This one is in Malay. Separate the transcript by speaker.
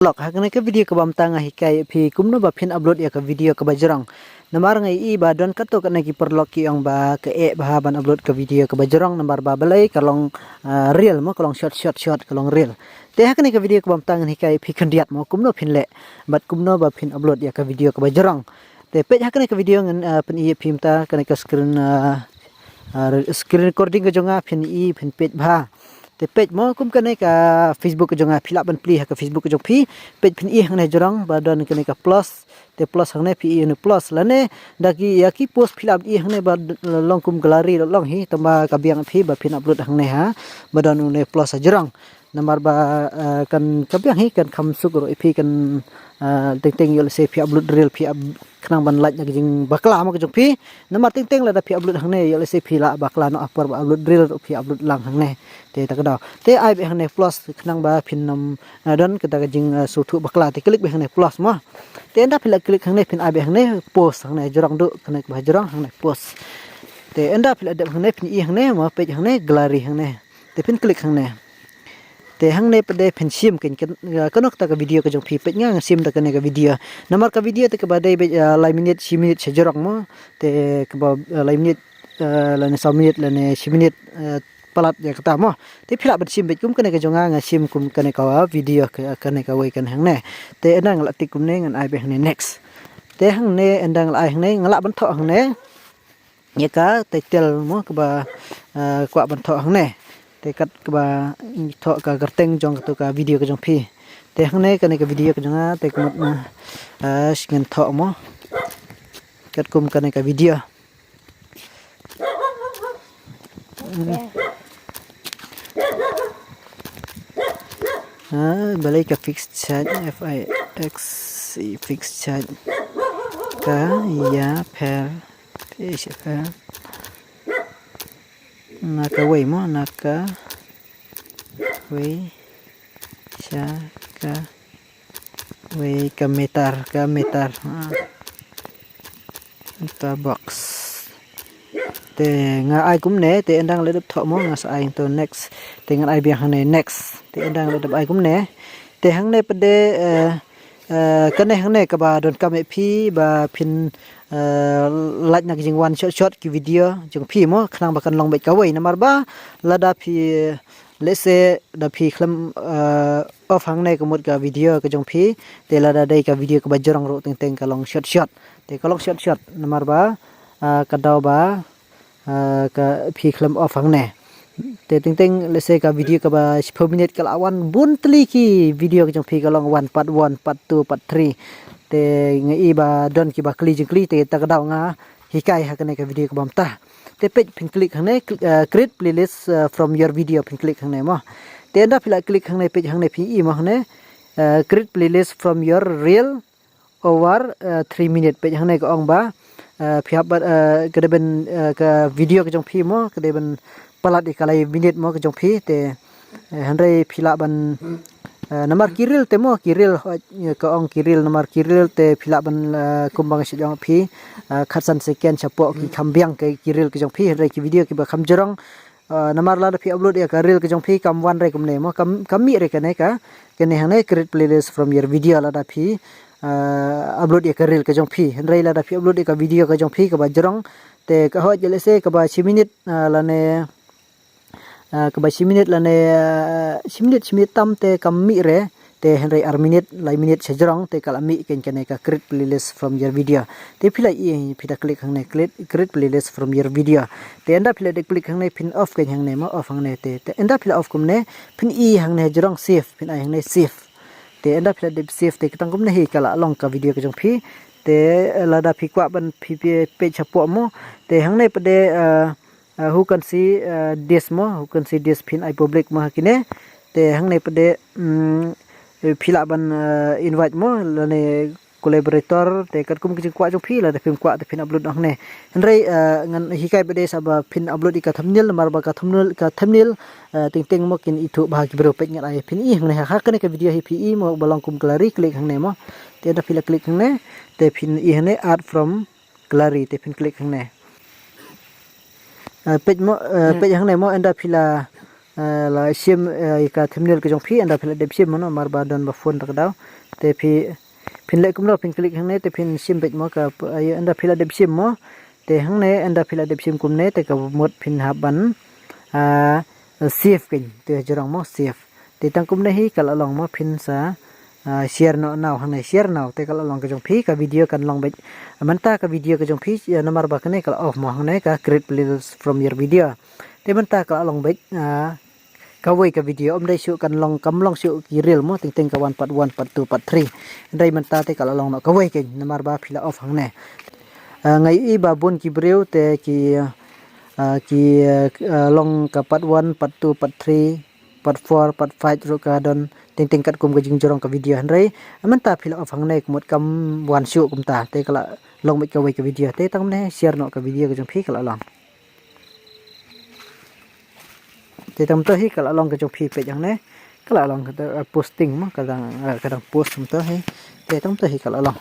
Speaker 1: lok hakne ke video ke bam tanga hikai phi kumno ba phin upload ya ke video ke bajrang namar ngai I ba don kato kana ki perlok ki ong ba ke ba ban upload ke video ke bajrang namar ba balai kalong reel mo kalong short kalong reel te hakne ke video ke bam tanga hikai phi khandiat mo kumno phin le bat kumno ba phin upload ya ke video ke bajrang te pej hakne ke video ngan pen I phim ta kana ke screen recording ke jonga phin I phin pej ba te page mo kum kane ka Facebook jonga phila ban pli ha ka Facebook jong phi page phin I hangne jorang ba don kane ka plus te plus hangne phi I plus lane daki ya ki post phila I hangne ba long kum gallery long hi tamba ka biang phi ba phin upload hangne ha ba don ne plus jorang namar ba kan ka biang hi kan kham suk ro phi kan teng yol se phi upload reel phi khnang ban like jing bakla ma jong phi namar teng la da phi upload hangne yol se phi la bakla no upper ba upload reel phi upload lang hangne te ta kada te ai be hangne plus khnang ba phin nam don ka ta jing su thu bakla te click be hangne plus ma te enda phila click hangne phin ai be hangne post hangne jorang du khanek ba jorang hangne post te enda phila de hangne phin I hangne ma page hangne gallery hangne te phin click hangne te hangne pade phin sim ken kanok ta ka video ka jong phi pej nga sim ta kane ka video namar ka video te ka badai lai minute 6 minute se jorang mo te ka ba lai minute la ne 100 minute la ne 6 minute palat ya kata mo te phila ban sim bej kum kane ka jonga nga sim kum kane ka video kane ka wei kan hangne te endang la tik kum ne ngan ai be hangne next te hangne endang la ai hangne ngala ban tho hangne ya ka te tel mo ka ba kwa ban tho hangne te kat ka ba tho ka garteng jong to ka video ka jong phi te hangne kane ka video ka jonga te kum ngan tho mo kat kum kane ka video balai ka fixed charge FIX fixed charge ka ya per per naka wei mo naka wei sha ka wei ka meter ta box te nga ai kum ne te endang le dap tho mo nga sa ai to next te nga ai biang hane next te endang le dap ai kum ne te hang ne pade kane hang ne ka ba don ka me phi ba phin like na jing one shot ki video jong phi mo khnang ba kan long bet ka wei namar ba la da phi let's say da phi khlam off hang ne ka mut ka video ka jong phi te la da dai ka video ka ba jorang ro teng ka long shot te ka long shot namar ba ka daw ba ka phi khlam off hang ne te teng let's say ka video ka ba 10 minute ka lawan bun tli ki video ka jong phi ka long 1 part 2 part 3 te ngai ba don ki ba kli te ta ka daw nga hikai ha kane ka video ka bam ta te page pin click hang ne create playlist from your video pin click hang ne mo te enda phila click hang ne page hang ne phi I mo hang ne create playlist from your reel over 3 minute page hang ne ka ong ba phia ba ka ben ka video ka jong phi mo ka ben palat ikalai minute mo ka jong phi te handai phila ban namar kiril te mo kiril ka ong kiril namar kiril te phila ban kumbang si jong phi khatsan second chapo ki khambiang ke kiril ke jong phi re ki video ki ba kham jorong namar la phi upload ya ka reel ke jong phi kam wan re kum ne mo kam mi re ka ne ka kene hane create playlist from your video la da phi upload ya ka reel ke jong phi re la da phi upload ya ka video ka jong phi ka ba jorong te ka ho jele se ka ba 6 minute la ne ka ba 6 minute la ne 6 minute tam te kam mi re te henry ar minute lai minute se jorong te kala mi ken kene ka create playlist from your video te phila I phita click hang ne create playlist from your video te enda phila de click hang ne pin off ken hang ne ma off hang ne te enda phila off kum ne pin I hang ne jorong save pin ai hang ne save te enda phila de save te kitang kum ne hi kala long ka video ka jong phi te la da phi kwa ban phi page chapo mo te hang ne pade who can see this mo who can see this pin I public ma kine te hang ne pade phila ban invite mo la ne collaborator te kat kum ki kwa jong phi la de film kwa te pin upload hang ne henrei ngan hikai pade saba pin upload ka thumbnail mar ba ka thumbnail teng mo kin itu ba ki bro page ngat ai pin I hang ne ha ka ne ka video hi phi mo balong kum gallery click hang ne mo te da phila click hang ne te pin I hang ne add from gallery te pin click hang ne page mo page hang ne mo enda phila la sim ka thumbnail ka jong phi anda phila dep sim no mar ba don ba phone tak daw te phi phin le kum lo phin click hang ne te phin sim bet mo ka anda phila dep sim mo te hang ne anda phila dep sim kum ne te ka mod phin ha ban save kin te jorong mo save te tang kum ne hi kal along mo phin sa share no now hang ne share now te kal along ka jong phi ka video kan long bet man ta ka video ka jong phi namar ba kane kal off mo hang ne ka create playlist from your video te man ta ka along bet ka wei ka video om dai shu kan long kam long shu ki reel mo ting ting ka 1 part 1 part 2 part 3 dai man ta te kal along no ka wei kin namar ba phila off hang ne ngai i ba bun ki breu te ki long ka part 1 part 2 part 3 part 4 part 5 ro ka don ting ting kat kum ka jing jorong ka video han rei man ta phila off hang ne kumot kam wan shu kum ta te kala long bet ka wei ka video te tang ne share no ka video ka jong phi kala long te tam to hi kala long ka jong phi pe jang ne kala long ka posting ma ka dang post tam to hi te tam to hi kala long